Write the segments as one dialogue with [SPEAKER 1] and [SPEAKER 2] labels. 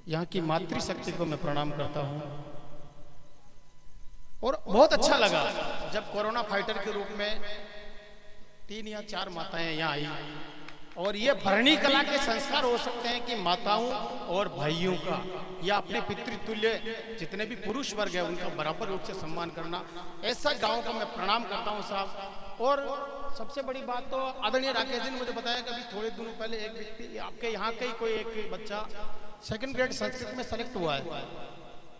[SPEAKER 1] यहाँ की मातृशक्ति को मैं प्रणाम करता हूँ। और बहुत अच्छा लगा जब कोरोना फाइटर के रूप में 3 या 4 माताएं यहाँ आई। और ये भरणी कला के संस्कार हो सकते हैं कि माताओं और भाइयों का या अपने पितृतुल्य जितने भी पुरुष वर्ग है उनका बराबर रूप से सम्मान करना, ऐसा गांव को मैं प्रणाम करता हूं साहब। और सबसे बड़ी बात तो आदरणीय राकेश जी ने मुझे बताया कि अभी थोड़े दिनों पहले एक व्यक्ति आपके यहाँ का ही कोई एक बच्चा 2nd ग्रेड संस्कृत में सेलेक्ट हुआ है,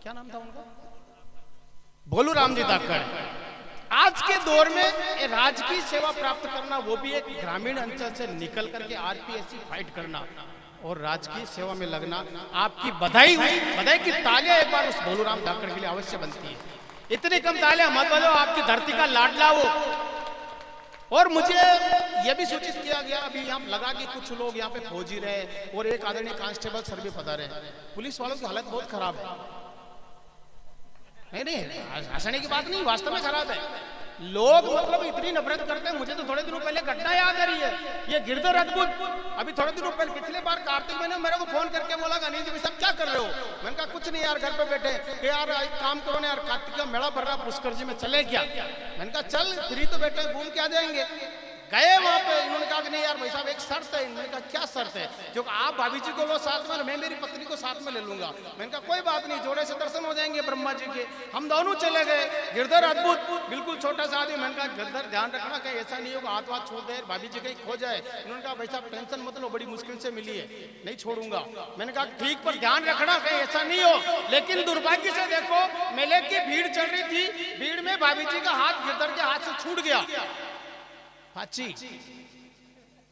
[SPEAKER 1] क्या नाम था उनका, भोलू राम जी धाकड़। आज के दौर में राजकीय सेवा प्राप्त करना, वो भी एक ग्रामीण अंचल से निकल करके आरपीएससी फाइट करना और राजकीय सेवा में लगना, आपकी बधाई हुई। बधाई की तालियां एक बार उस भोलू राम धाकड़ के लिए अवश्य बनती है। इतनी कम तालियां मत बजाओ, आपकी धरती का लाडला हो। और मुझे यह भी सूचित किया गया, अभी यहाँ लगा कि कुछ लोग यहाँ पे फौजी रहे और एक आदरणीय कांस्टेबल सर भी पधारे। पुलिस वालों की हालत बहुत खराब है। नहीं हंसने की बात नहीं, वास्तव में खराब है। लोग मतलब इतनी नफरत करते हैं। मुझे तो थोड़े दिनों पहले घटना याद आ रही है, ये गिरधर अद्भुत। अभी थोड़े दिनों पहले पिछले बार कार्तिक महीने मेरे को फोन करके बोला अनिल जी सब क्या कर रहे हो। मैंने कहा कुछ नहीं यार, घर पे बैठे। यार एक काम करो ना यार, कार्तिक का मेला भर रहा पुष्कर जी में चले क्या। मैंने कहा चल फ्री तो बैठे घूम के आ जाएंगे। गए वहां पे, इन्होंने कहा कि नहीं यार भाई साहब एक शर्त है। इन्होंने कहा क्या शर्त है, जो आप भाभी जी को लो साथ में, मैं मेरी पत्नी को साथ में ले लूंगा। मैंने कहा कोई बात नहीं, जोड़े से दर्शन हो जाएंगे ब्रह्मा जी के। हम दोनों चले गए। गिरधर अद्भुत बिल्कुल छोटा सा आदमी। मैंने कहा गिरधर ध्यान रखना कहीं ऐसा नहीं होगा हाथ वाथ छोड़ दे, भाभी जी कहीं खो जाए। इन्होंने कहा भाई साहब टेंशन मत लो, बड़ी मुश्किल से मिली है, नहीं छोड़ूंगा। मैंने कहा ठीक, पर ध्यान रखना कहीं ऐसा नहीं हो। लेकिन दुर्भाग्य से देखो, मेले की भीड़ चल रही थी, भीड़ में भाभी जी का हाथ गिरधर के हाथ से छूट गया। पाची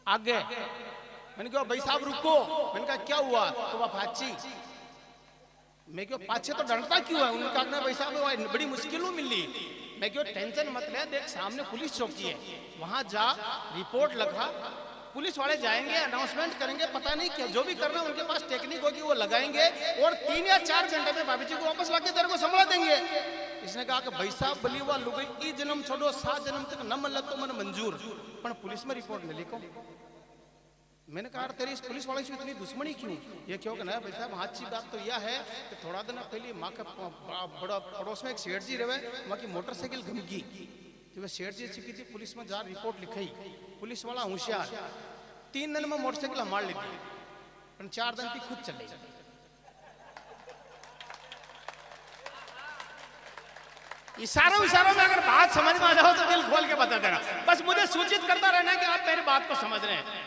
[SPEAKER 1] आगे। मैंने कहा भाई साहब रुको। मैंने कहा क्या हुआ, तो वह फाची। मैं क्यों पाछे तो डरता क्यों है। उन्होंने कहा भाई साहब बड़ी मुश्किलों मिली। मैं क्यों टेंशन मत ले, देख सामने पुलिस चौकी है, वहां जा रिपोर्ट लिखा, पुलिस वाले जाएंगे अनाउंसमेंट करेंगे, पता नहीं क्या जो भी करना उनके पास टेक्निक होगी वो लगाएंगे और 3 या 4 घंटे में भाभी जी को वापस लाके तेरे को संभाल देंगे। इसने कहा कि भाई साहब बली हुआ लुगई ई जन्म छोड़ो 7 जन्म तक न मिला तो मन मंजूर, पर पुलिस में रिपोर्ट नहीं लिखो। मैंने कहा तेरी इस पुलिस वाले से इतनी दुश्मनी क्यों। ये क्यों कहना है भाई साहब अच्छी बात तो यह है कि थोड़ा दिन पहले माँ के बड़ा पड़ोस में एक सेठ जी रहे, वहाँ की मोटरसाइकिल घमकी, तो वह सेठ जी सीखी थी पुलिस में जा रिपोर्ट लिखाई। पुलिस वाला होशियार, 3 दिन में मोटरसाइकिल हमार लेती, 4 दिन की खुद चले। इशारों में अगर बात समझ में आ जाओ तो दिल खोल के बता देना। बस मुझे सूचित करता रहना कि आप मेरी बात को समझ रहे हैं।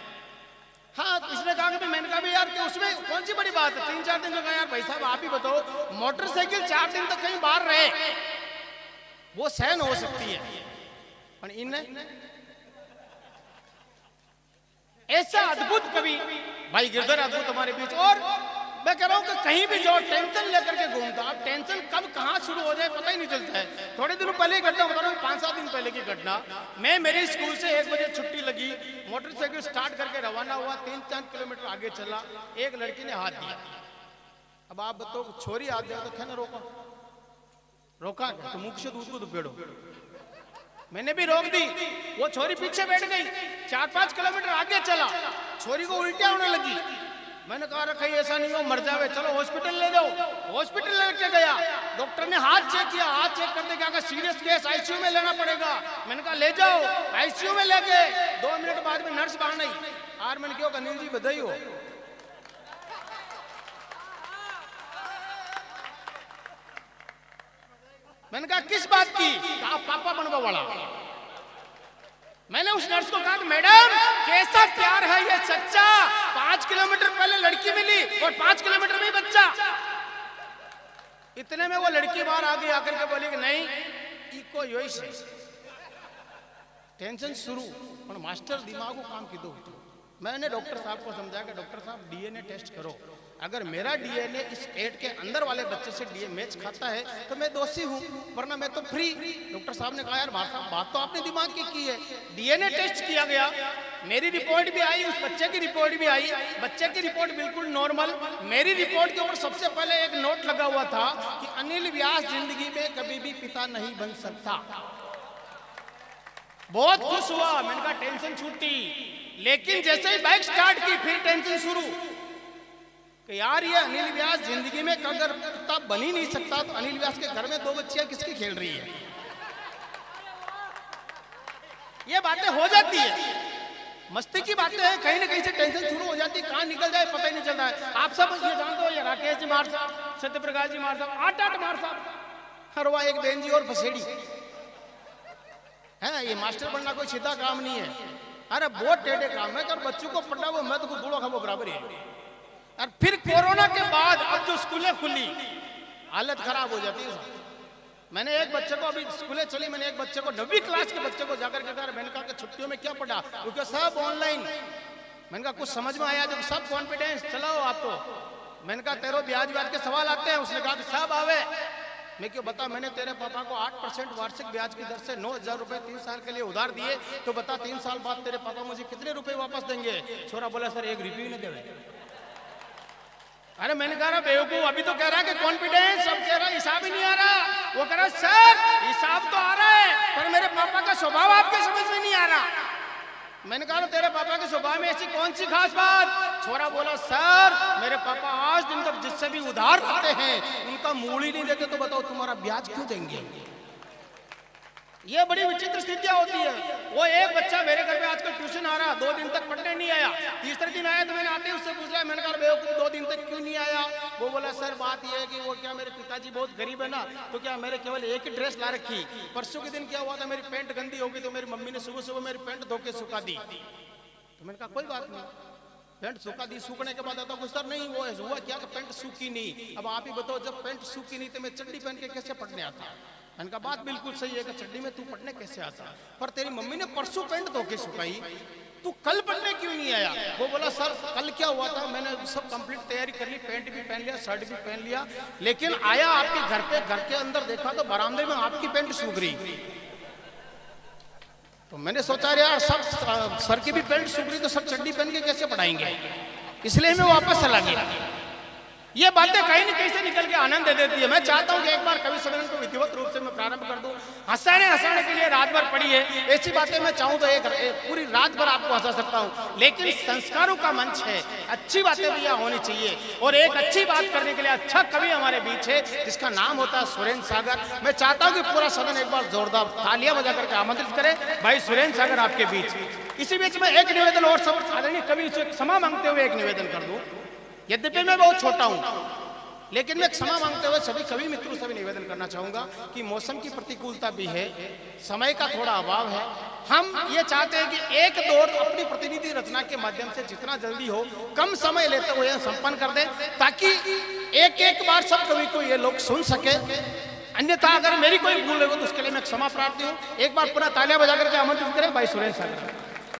[SPEAKER 1] हाँ, इसने कहा कि मैंने कहा भी यार कि उसमें कौन सी बड़ी बात है, 3-4 दिन तो कहा यार भाई साहब आप ही बताओ, मोटरसाइकिल 4 दिन तक कहीं बाहर रहे वो सहन हो सकती है, पर इन्हें ऐसा अद्भुत कवि भाई गिरधर अद्भुत हमारे बीच। और मैं कह रहा हूं कि कहीं भी जाओ टेंशन लेकर के घूमता, अब टेंशन कब कहां शुरू हो जाए पता ही नहीं चलता है। थोड़े दिनों पहले घटना बता रहा हूं, 5-7 दिन पहले की घटना। मैं मेरे स्कूल से 1 बजे छुट्टी लगी, मोटरसाइकिल स्टार्ट करके रवाना हुआ, 3-4 किलोमीटर आगे चला, एक लड़की ने हाथ दिया। अब आप बताओ छोरी हाथ दिया तो क्या रोका तो मुख से दूध को दुपेड़ो। मैंने भी रोक दी, वो छोरी पीछे बैठ गई, 4-5 किलोमीटर आगे चला, छोरी को उल्टियां होने लगी। मैंने कहा रखा ऐसा नहीं हो मर जावे, चलो हॉस्पिटल ले जाओ। हॉस्पिटल लेके गया, डॉक्टर ने हाथ चेक किया, हाथ चेक करते क्या सीरियस केस आईसीयू में लेना पड़ेगा। मैंने कहा ले जाओ, आईसीयू में लेके 2 मिनट बाद में नर्स बाहर नहीं। यार मैंने क्यों अनिल जी बधाई हो। मैंने कहा किस बात की, कहा पापा बनवा वाला। मैंने उस नर्स को कहा कि मैडम कैसा प्यार है ये सच्चा, 5 किलोमीटर पहले लड़की मिली और 5 किलोमीटर में बच्चा। इतने में वो लड़की बाहर आ गई, आकर के बोली कि नहीं इको योई से टेंशन शुरू, पर मास्टर दिमाग को काम की दो। मैंने डॉक्टर साहब को समझाया कि डॉक्टर साहब डीएनए टेस्ट करो, अगर मेरा डीएनए इस पेट के अंदर वाले बच्चे से डीएनए मैच खाता है तो मैं दोषी हूं, वरना मैं तो फ्री। डॉक्टर साहब ने कहा यार भाई साहब बात तो आपने दिमाग की है। डीएनए टेस्ट किया गया, मेरी रिपोर्ट भी आई, उस बच्चे की रिपोर्ट भी आई, बच्चे की रिपोर्ट बिल्कुल नॉर्मल। मेरी रिपोर्ट के ऊपर सबसे पहले एक नोट लगा हुआ था कि अनिल व्यास जिंदगी में कभी भी पिता नहीं बन सकता। बहुत खुश हुआ, मैंने कहा टेंशन छूटी। लेकिन जैसे ही बाइक स्टार्ट की फिर टेंशन शुरू कि यार ये अनिल व्यास जिंदगी में अगर किताब बन ही नहीं सकता तो अनिल व्यास के घर में 2 बच्चियां किसकी खेल रही है? ये बातें हो जाती है, मस्ती की बातें हैं, कहीं ना कहीं से टेंशन शुरू हो जाती है, कहां निकल जाए पता ही नहीं चलता है। आप सब ये जानते हो, ये राकेश जी मार साहब, सत्यप्रकाश जी मार साहब, 8 मार साहब, हरवा एक बेन जी और फसेड़ी है। ये मास्टर बनना कोई सीधा काम नहीं है, अरे बहुत टेढ़े काम है। अगर बच्चों को पढ़ना वो मैं तो बूढ़ा खाबो बराबर ही है। और फिर कोरोना के बाद अब जो स्कूलें खुली हालत खराब हो जाती है। मैंने एक बच्चे को, अभी स्कूलें चली, मैंने एक बच्चे को 9वीं क्लास के बच्चे को जाकर के कहा, मैंने कहा कि छुट्टियों में क्या पढ़ा? क्योंकि सब ऑनलाइन। मैंने कहा कुछ समझ में आया? जब सब कॉन्फिडेंस चलाओ आप तो। मैंने कहा तेरे ब्याज के सवाल आते हैं? उसने कहा कि सब आवे। मैं क्यों बता, मैंने तेरे पापा को 8% वार्षिक ब्याज की दर से 9,000 रुपए 3 साल के लिए उधार दिए, तो बता 3 साल बाद तेरे पापा मुझे कितने रुपए वापस देंगे? छोरा बोला सर 1 रुपये नहीं देवे। अरे मैंने कहा बेवकूफ, अभी तो कह रहा है कि कॉन्फिडेंस, अब कह रहा हिसाब ही नहीं आ रहा। वो कह रहा सर हिसाब तो आ रहा है पर मेरे पापा का स्वभाव आपके समझ में नहीं आ रहा। मैंने कहा तेरे पापा के स्वभाव में ऐसी कौन सी खास बात? छोरा बोला सर मेरे पापा आज दिन तक जिससे भी उधार करते हैं उनका मूल ही नहीं देते, तो बताओ तुम्हारा ब्याज क्यों देंगे? ये बड़ी विचित्र स्थितियां होती है। वो एक बच्चा मेरे घर पे आजकल ट्यूशन आ रहा, 2 दिन तक पढ़ने नहीं आया, तीसरे दिन आया तो मैंने आते ही उससे पूछ रहा, मैंने कहा बेवकूफ 2 दिन तक क्यों नहीं आया? वो बोला सर बात ये है कि वो क्या मेरे पिताजी बहुत गरीब है ना, तो क्या मेरे केवल एक ही ड्रेस ला रखी। परसों के दिन क्या हुआ था, मेरी पैंट गंदी हो गई तो मेरी मम्मी ने सुबह सुबह मेरी पैंट धो के सुखा दी। तो मैंने कहा कोई बात नहीं, पैंट सूखा दी, सूखने के बाद आता कुछ सर नहीं वो हुआ क्या कि पैंट सूखी नहीं। अब आप ही बताओ जब पैंट सूखी नहीं तो मैं चड्डी पहन के कैसे पढ़ने आता? मैंने कहा बात बिल्कुल सही है कि चड्डी में तू पढ़ने कैसे आता, पर तेरी मम्मी ने परसों पैंट धो के सुखाई, तू कल पढ़ने क्यों नहीं आया? वो बोला सर कल क्या हुआ था, मैंने सब कंप्लीट तैयारी कर ली, पैंट भी पहन लिया, शर्ट भी पहन लिया, लेकिन आया आपके घर पे, घर के अंदर देखा तो बरामदे में आपकी पैंट सूख रही। तो मैंने सोचा यार सब सर की भी पैंट सूख रही तो सब चड्डी पहन के कैसे पढ़ाएंगे, इसलिए मैं वापस चला गया। ये बातें कहीं न कहीं से निकल के आनंद दे देती है। मैं चाहता हूं कि एक बार कवि सम्मेलन को विधिवत रूप से मैं प्रारंभ कर दूं। हंसाने के लिए रात भर पड़ी है, ऐसी बातें मैं चाहूं तो एक पूरी रात भर आपको हंसा सकता हूं, लेकिन संस्कारों का मंच है, अच्छी बातें भी यहाँ होनी चाहिए। और एक अच्छी बात करने के लिए अच्छा कवि हमारे बीच है जिसका नाम होता है सुरेंद्र सागर। मैं चाहता हूँ कि पूरा सदन एक बार जोरदार तालियां बजा करके आमंत्रित करे भाई सुरेंद्र सागर आपके बीच। इसी बीच में एक निवेदन और सब आदरणीय कवि से क्षमा मांगते हुए एक निवेदन कर दूं। यद्यपि मैं बहुत छोटा हूं लेकिन मैं क्षमा मांगते हुए सभी कवि मित्रों से भी निवेदन करना चाहूंगा कि मौसम की प्रतिकूलता भी है, समय का थोड़ा अभाव है। हम ये चाहते हैं कि एक दौर अपनी प्रतिनिधि रचना के माध्यम से जितना जल्दी हो कम समय लेते हुए संपन्न कर दें, ताकि एक बार सब कवि को ये लोग सुन सके। अन्यथा अगर मेरी कोई भूल है तो उसके लिए मैं क्षमा प्रार्थी हूँ। एक बार पुनः तालियां बजा करके आमंत्रित करें भाई सुरेंद्र सागर।